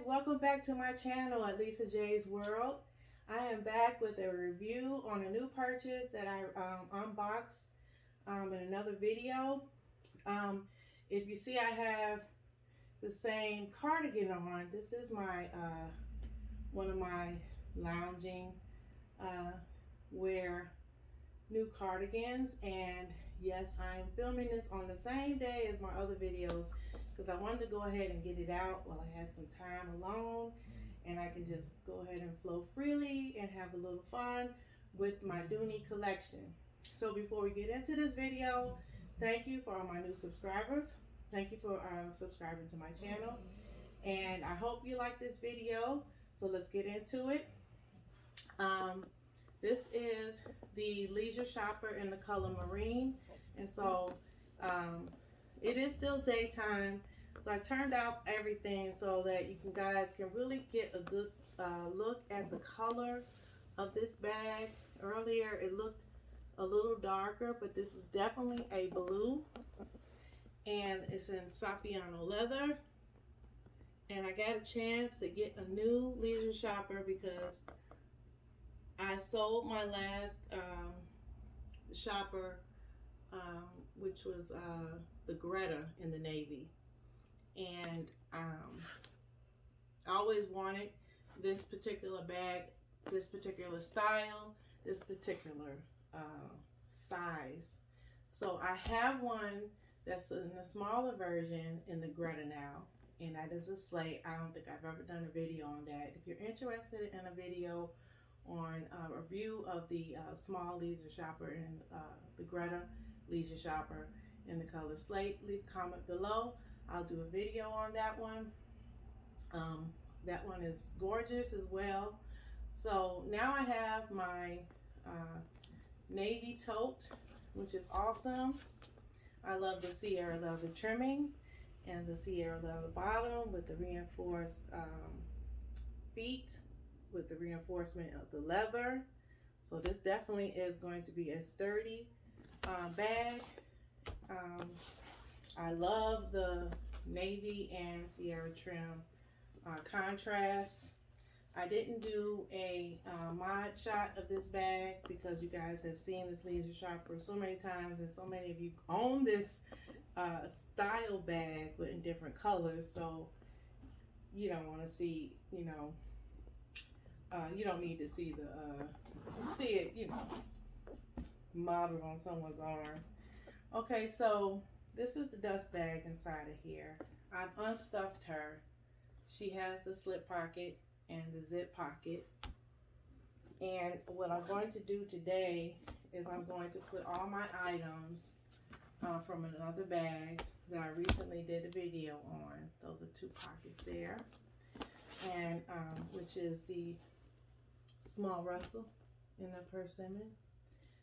Welcome back to my channel at Lisa J's World. I am back with a review on a new purchase that I unboxed in another video. If you see, I have the same cardigan on. This is my one of my lounging wear new cardigans, and yes, I'm filming this on the same day as my other videos because I wanted to go ahead and get it out while I had some time alone and I could just go ahead and flow freely and have a little fun with my Dooney collection. So before we get into this video, thank you for all my new subscribers. Thank you for subscribing to my channel, and I hope you like this video. So let's get into it. This is the Leisure Shopper in the color marine, and so it is still daytime, so I turned out everything so that you guys can really get a good look at the color of this bag. Earlier it looked a little darker, but this is definitely a blue, and it's in Saffiano leather. And I got a chance to get a new Leisure Shopper because I sold my last shopper, which was the Greta in the navy, and I always wanted this particular bag, this particular style, this particular size. So I have one that's in a smaller version in the Greta now, and that is a slate. I don't think I've ever done a video on that. If you're interested in a video on a review of the small Leisure Shopper and the Greta Leisure Shopper in the color slate, leave a comment below. I'll do a video on that one. That one is gorgeous as well. So now I have my navy tote, which is awesome. I love the Sierra leather trimming and the Sierra leather bottom with the reinforced feet with the reinforcement of the leather. So this definitely is going to be a sturdy bag. I love the navy and Sierra trim contrast. I didn't do a mod shot of this bag because you guys have seen this Leisure Shopper so many times, and so many of you own this style bag but in different colors, so you don't want to see, you know, you don't need to see it, you know, modeled on someone's arm. Okay, so this is the dust bag inside of here. I've unstuffed her. She has the slip pocket and the zip pocket. And what I'm going to do today is I'm going to put all my items from another bag that I recently did a video on. Those are two pockets there. And which is the small Russell in the persimmon.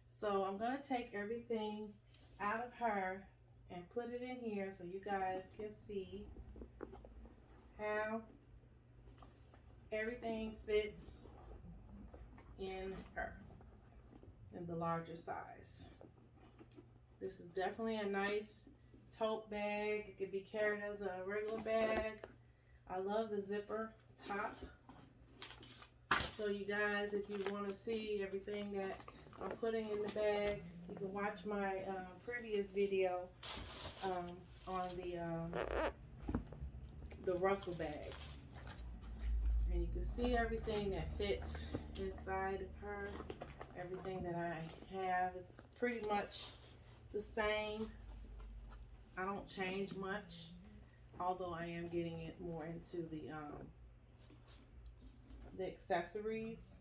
So I'm going to take everything out of her and put it in here so you guys can see how everything fits in her in the larger size. This is definitely a nice tote bag. It could be carried as a regular bag. I love the zipper top. So you guys, if you want to see everything that I'm putting in the bag, you can watch my previous video on the Russell bag, and you can see everything that fits inside of her. Everything that I have is pretty much the same. I don't change much, although I am getting it more into the accessories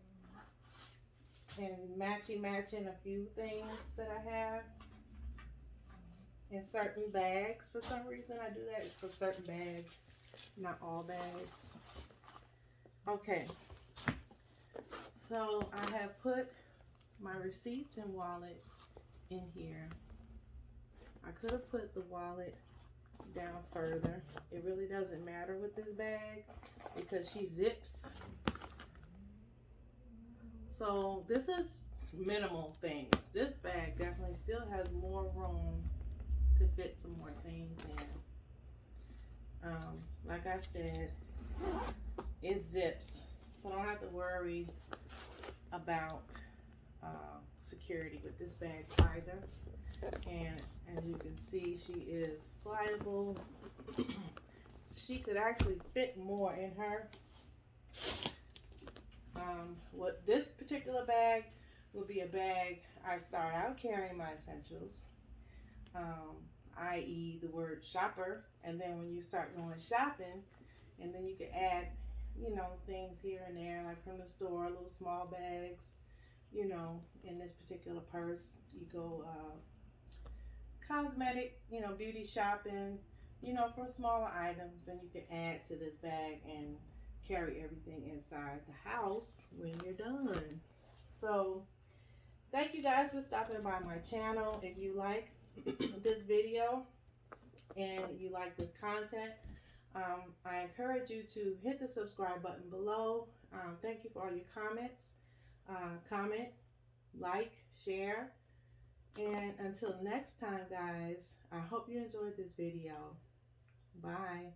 and matching a few things that I have in certain bags. For some reason I do that for certain bags, not all bags. Okay, so I have put my receipts and wallet in here. I could have put the wallet down further. It really doesn't matter with this bag because she zips. So this is minimal things. This bag definitely still has more room to fit some more things in. Like I said, it zips, so I don't have to worry about security with this bag either. And as you can see, she is pliable. She could actually fit more in her. What this particular bag will be a bag I start out carrying my essentials, i.e. the word shopper, and then when you start going shopping, and then you can add, you know, things here and there, like from the store, little small bags, you know. In this particular purse, you go cosmetic, you know, beauty shopping, you know, for smaller items, and you can add to this bag and carry everything inside the house when you're done. So thank you guys for stopping by my channel. If you like this video and you like this content, I encourage you to hit the subscribe button below. Thank you for all your comments. Comment, like, share, and until next time, guys, I hope you enjoyed this video. Bye.